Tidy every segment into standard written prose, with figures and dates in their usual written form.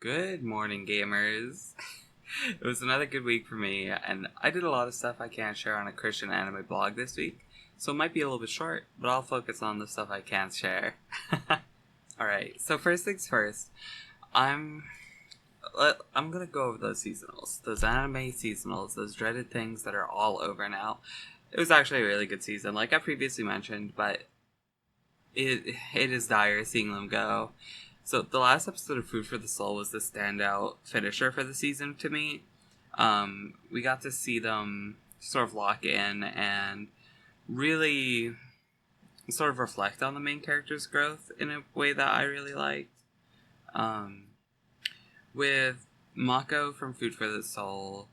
Good morning, gamers. It was another good week for me, and I did a lot of stuff I can't share on a Christian anime blog this week, so it might be a little bit short, but I'll focus on the stuff I can share. Alright, so first things first, I'm I'm gonna go over those seasonals, those anime seasonals, those dreaded things that are all over now. It was actually a really good season, like I previously mentioned, but it is dire seeing them go. So the last episode of Food for the Soul was the standout finisher for the season to me. We got to see them sort of lock in and really sort of reflect on the main character's growth in a way that I really liked. Um, with Mako from Food for the Soul,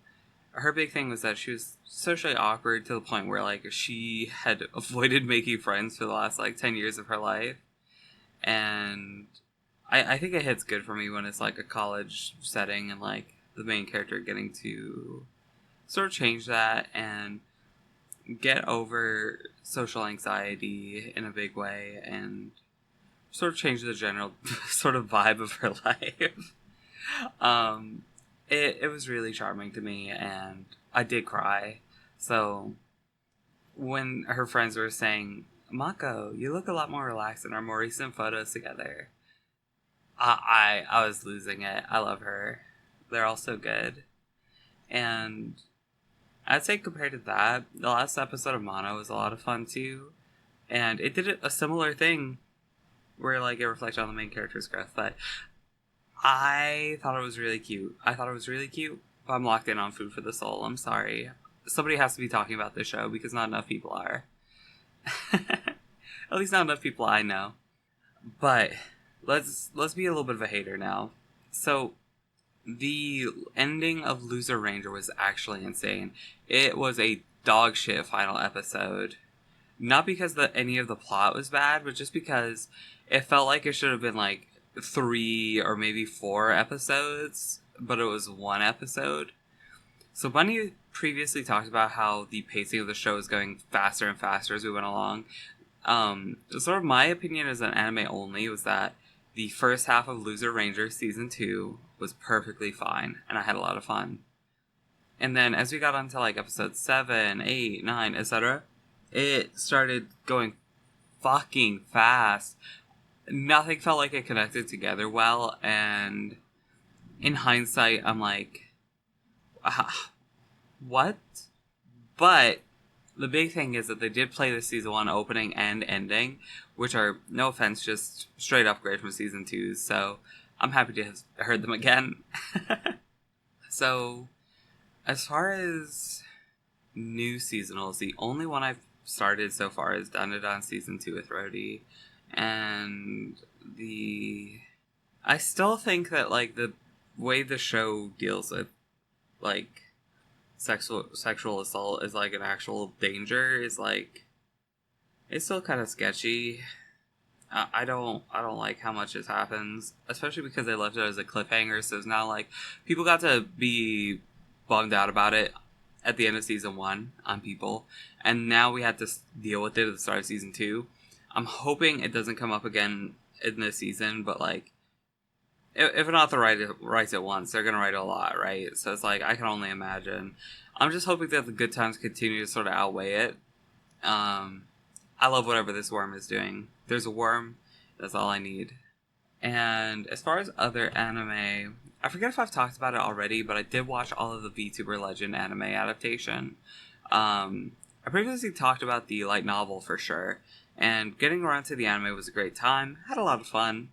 her big thing was that she was socially awkward to the point where like she had avoided making friends for the last like 10 years of her life. And I think it hits good for me when it's like a college setting and like the main character getting to sort of change that and get over social anxiety in a big way and sort of change the general sort of vibe of her life. um, it was really charming to me, and I did cry. So when her friends were saying, "Mako, you look a lot more relaxed in our more recent photos together," I was losing it. I love her. They're all so good. And I'd say compared to that, the last episode of Mono was a lot of fun too. And it did a similar thing where like it reflected on the main character's growth. But I thought it was really cute. But I'm locked in on Food for the Soul. I'm sorry. Somebody has to be talking about this show because not enough people are. At least not enough people I know. But let's be a little bit of a hater now. So the ending of Loser Ranger was actually insane. It was a dog shit final episode. Not because any of the plot was bad, but just because it felt like it should have been like 3 or maybe 4 episodes, but it was 1 episode. So Bunny previously talked about how the pacing of the show was going faster and faster as we went along. Sort of my opinion as an anime only was that the first half of Loser Ranger Season 2 was perfectly fine, and I had a lot of fun. And then as we got onto like episode 7, 8, 9, etc., it started going fucking fast. Nothing felt like it connected together well, and in hindsight, I'm like, what? But the big thing is that they did play the season 1 opening and ending, which are, no offense, just straight upgrade from season 2's, so I'm happy to have heard them again. So, as far as new seasonals, the only one I've started so far is Dandadan season 2 with Rhodey, and I still think that, like, the way the show deals with, like, sexual assault is like an actual danger is like it's still kind of sketchy. I don't like how much this happens, especially because they left it as a cliffhanger. So it's now like people got to be bummed out about it at the end of season 1 on people, and now we had to deal with it at the start of season 2. I'm hoping it doesn't come up again in this season, but like if an author writes it once, they're gonna write a lot, right? So it's like I can only imagine. I'm just hoping that the good times continue to sort of outweigh it. I love whatever this worm is doing. There's a worm. That's all I need. And as far as other anime, I forget if I've talked about it already, but I did watch all of the VTuber Legend anime adaptation. I previously talked about the light novel for sure, and getting around to the anime was a great time. Had a lot of fun.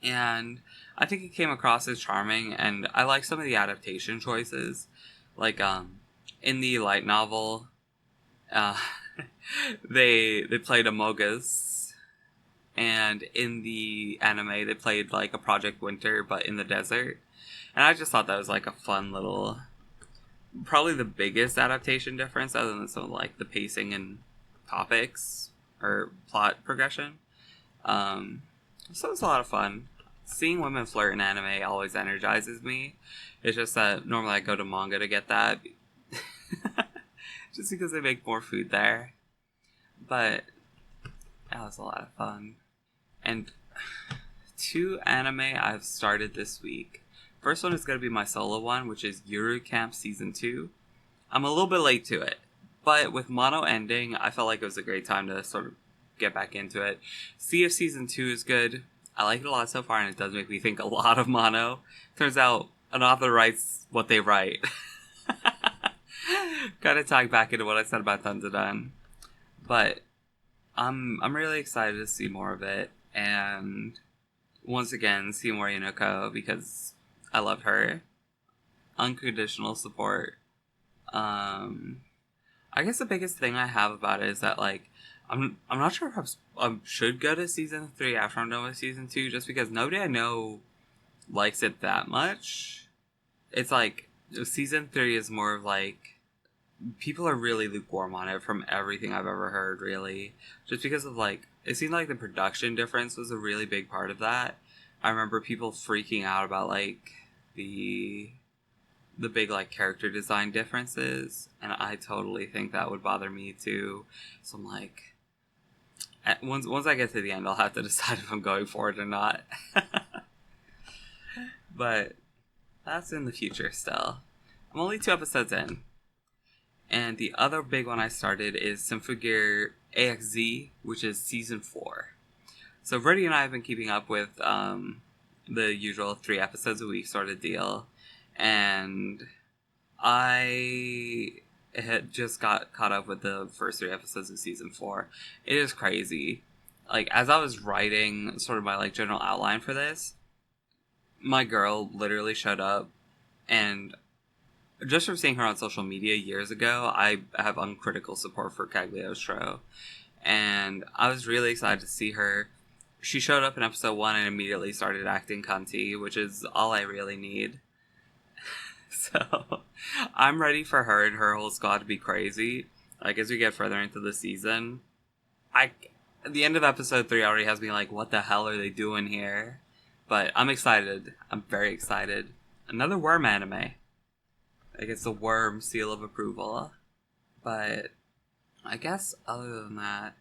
And I think it came across as charming, and I like some of the adaptation choices. Like, in the light novel, uh, they played Amogus, and in the anime, they played, like, a Project Winter, but in the desert. And I just thought that was, like, a fun little... Probably the biggest adaptation difference, other than some of, like, the pacing and topics, or plot progression. So it's a lot of fun. Seeing women flirt in anime always energizes me. It's just that normally I go to manga to get that. Just because they make more food there. But that was a lot of fun. And 2 anime I've started this week. First one is going to be my solo one, which is Yuru Camp Season 2. I'm a little bit late to it, but with Mono ending, I felt like it was a great time to sort of get back into it. See if Season 2 is good. I like it a lot so far, and it does make me think a lot of Mono. Turns out, an author writes what they write. Kind of tying back into what I said about Dun. But I'm really excited to see more of it, and once again, see more Yunoko, because I love her. Unconditional support. I guess the biggest thing I have about it is that, like, I'm not sure if I should go to Season 3 after I'm done with Season 2, just because nobody I know likes it that much. It's like, Season 3 is more of, like, people are really lukewarm on it from everything I've ever heard, really. Just because of, like, it seemed like the production difference was a really big part of that. I remember people freaking out about, like, the big, like, character design differences, and I totally think that would bother me too. So I'm like, once I get to the end, I'll have to decide if I'm going for it or not. But that's in the future still. I'm only 2 episodes in. And the other big one I started is Symphogear AXZ, which is Season 4. So Brady and I have been keeping up with the usual 3 episodes a week sort of deal. And I had just got caught up with the first 3 episodes of Season 4. It is crazy. Like, as I was writing sort of my, like, general outline for this, my girl literally showed up, and just from seeing her on social media years ago, I have uncritical support for Cagliostro, and I was really excited to see her. She showed up in episode 1 and immediately started acting cunty, which is all I really need. So, I'm ready for her and her whole squad to be crazy. Like, as we get further into the season, at the end of episode 3 already has me like, what the hell are they doing here? But I'm excited. I'm very excited. Another Worm anime. I guess the Worm seal of approval. But I guess other than that,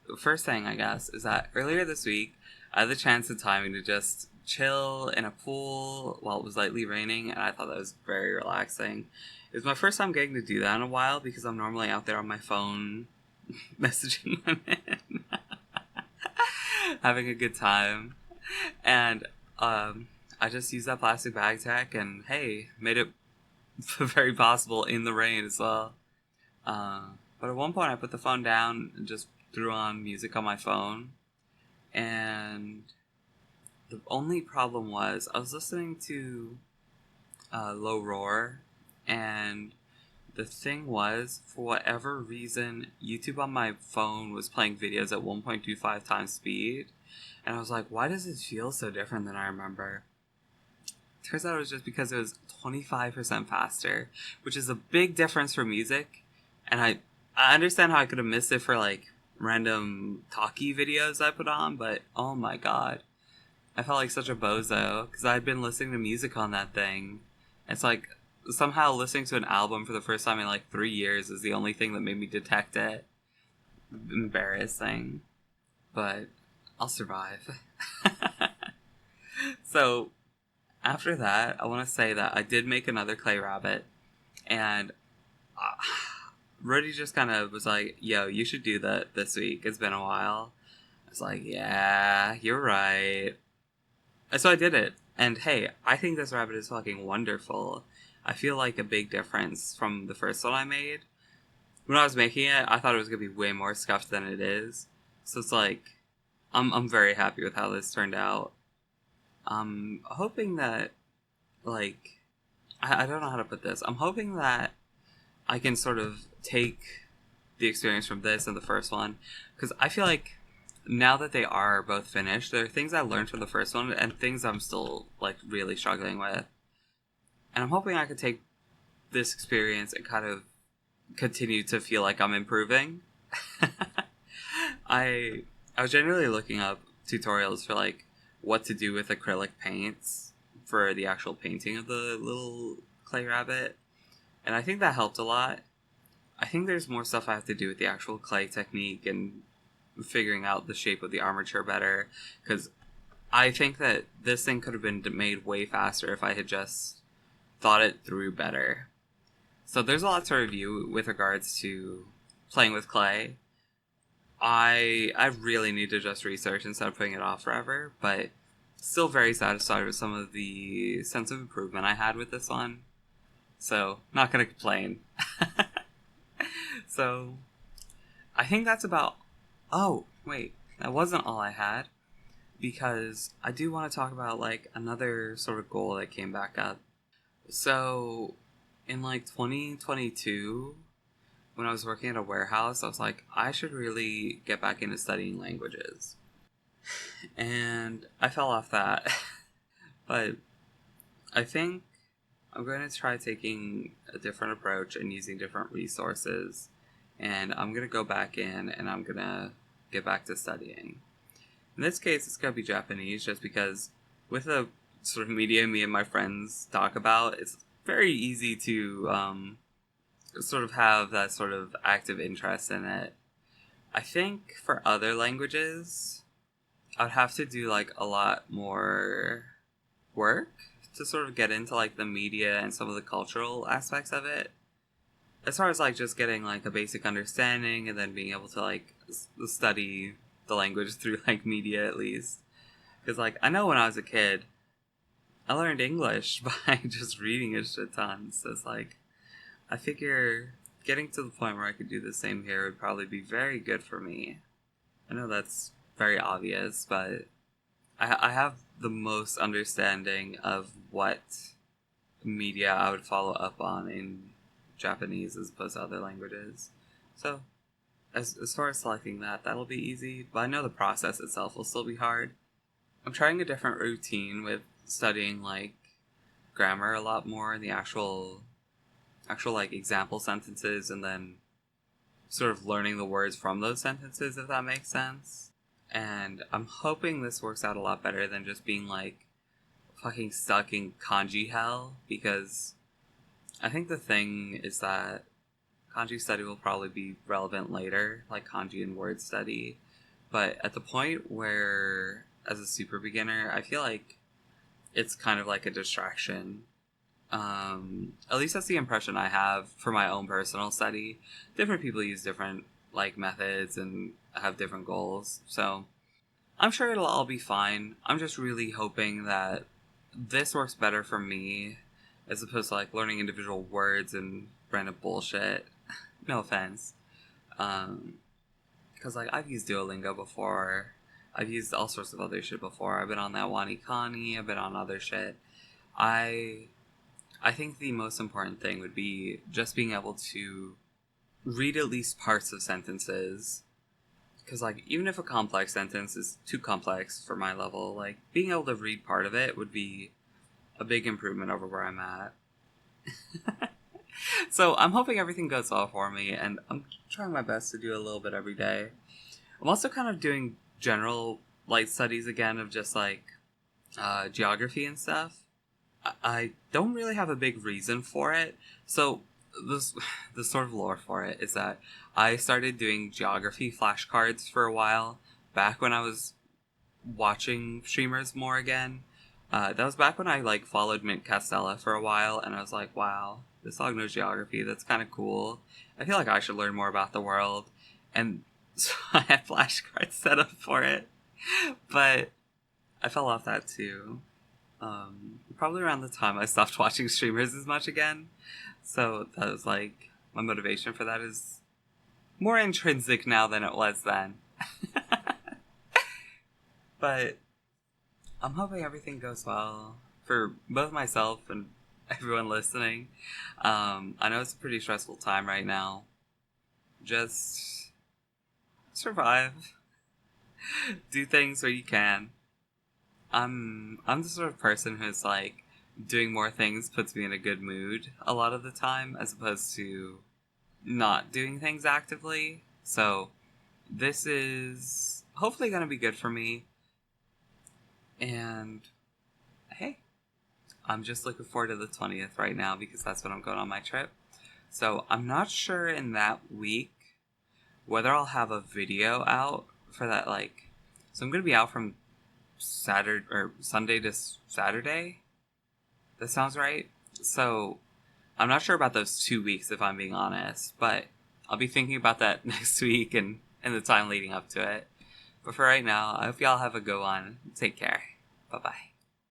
the first thing, I guess, is that earlier this week, I had the chance and timing to just chill in a pool while it was lightly raining, and I thought that was very relaxing. It was my first time getting to do that in a while, because I'm normally out there on my phone messaging women, having a good time. And I just used that plastic bag tech, and hey, made it very possible in the rain as well. But at one point I put the phone down and just threw on music on my phone, and the only problem was I was listening to Low Roar, and the thing was, for whatever reason, YouTube on my phone was playing videos at 1.25 times speed, and I was like, why does it feel so different than I remember? Turns out it was just because it was 25% faster, which is a big difference for music, and I understand how I could have missed it for, like, random talkie videos I put on, but oh my god, I felt like such a bozo, because I had been listening to music on that thing. It's like, somehow listening to an album for the first time in like 3 years is the only thing that made me detect it. Embarrassing. But I'll survive. So, after that, I want to say that I did make another clay rabbit, and Rudy just kind of was like, yo, you should do that this week. It's been a while. I was like, yeah, you're right. So I did it. And hey, I think this rabbit is fucking wonderful. I feel like a big difference from the first one I made. When I was making it, I thought it was going to be way more scuffed than it is. So it's like, I'm very happy with how this turned out. I'm hoping that, like, I don't know how to put this. I'm hoping that I can sort of take the experience from this and the first one, because I feel like now that they are both finished, there are things I learned from the first one and things I'm still, like, really struggling with. And I'm hoping I could take this experience and kind of continue to feel like I'm improving. I was generally looking up tutorials for, like, what to do with acrylic paints for the actual painting of the little clay rabbit, and I think that helped a lot. I think there's more stuff I have to do with the actual clay technique and figuring out the shape of the armature better, because I think that this thing could have been made way faster if I had just thought it through better. So there's a lot to review with regards to playing with clay. I really need to just research instead of putting it off forever, but still very satisfied with some of the sense of improvement I had with this one. So, not gonna complain. So, I think that's about... Oh, wait, that wasn't all I had, because I do want to talk about, like, another sort of goal that came back up. So, in, like, 2022, when I was working at a warehouse, I was like, I should really get back into studying languages. And I fell off that. But I think I'm going to try taking a different approach and using different resources. And I'm going to go back in and I'm going to get back to studying. In this case, it's going to be Japanese just because with the sort of media me and my friends talk about, it's very easy to sort of have that sort of active interest in it. I think for other languages, I'd have to do like a lot more work to sort of get into like the media and some of the cultural aspects of it. As far as like just getting like a basic understanding and then being able to like study the language through like media at least. Because like I know when I was a kid, I learned English by just reading a shit ton. So it's like I figure getting to the point where I could do the same here would probably be very good for me. I know that's very obvious, but I have the most understanding of what media I would follow up on in Japanese as opposed to other languages. So, as far as selecting that, that'll be easy, but I know the process itself will still be hard. I'm trying a different routine with studying, like, grammar a lot more and the actual like, example sentences, and then sort of learning the words from those sentences, if that makes sense. And I'm hoping this works out a lot better than just being, like, fucking stuck in kanji hell, because I think the thing is that kanji study will probably be relevant later, like kanji and word study. But at the point where, as a super beginner, I feel like it's kind of like a distraction. At least that's the impression I have for my own personal study. Different people use different like methods and have different goals, so I'm sure it'll all be fine. I'm just really hoping that this works better for me as opposed to like learning individual words and random bullshit. No offense. Because like I've used Duolingo before. I've used all sorts of other shit before. I've been on that Wanikani. I've been on other shit. I think the most important thing would be just being able to read at least parts of sentences. Because, like, even if a complex sentence is too complex for my level, like, being able to read part of it would be a big improvement over where I'm at. So, I'm hoping everything goes well for me, and I'm trying my best to do a little bit every day. I'm also kind of doing general light studies again of just, like, geography and stuff. I don't really have a big reason for it. So the sort of lore for it is that I started doing geography flashcards for a while back when I was watching streamers more again. That was back when I like followed Mint Castella for a while, and I was like, wow, this dog knows geography. That's kind of cool. I feel like I should learn more about the world, and so I had flashcards set up for it, but I fell off that too. Probably around the time I stopped watching streamers as much again. So that was like, my motivation for that is more intrinsic now than it was then. But I'm hoping everything goes well for both myself and everyone listening. I know it's a pretty stressful time right now. Just survive. Do things where you can. I'm the sort of person who's like doing more things puts me in a good mood a lot of the time as opposed to not doing things actively. So this is hopefully going to be good for me. And hey, I'm just looking forward to the 20th right now because that's when I'm going on my trip. So I'm not sure in that week whether I'll have a video out for that, like, so I'm going to be out from Saturday or Sunday to Saturday. That sounds right. So I'm not sure about those 2 weeks if I'm being honest, but I'll be thinking about that next week and the time leading up to it. But for right now, I hope y'all have a good one. Take care. Bye bye.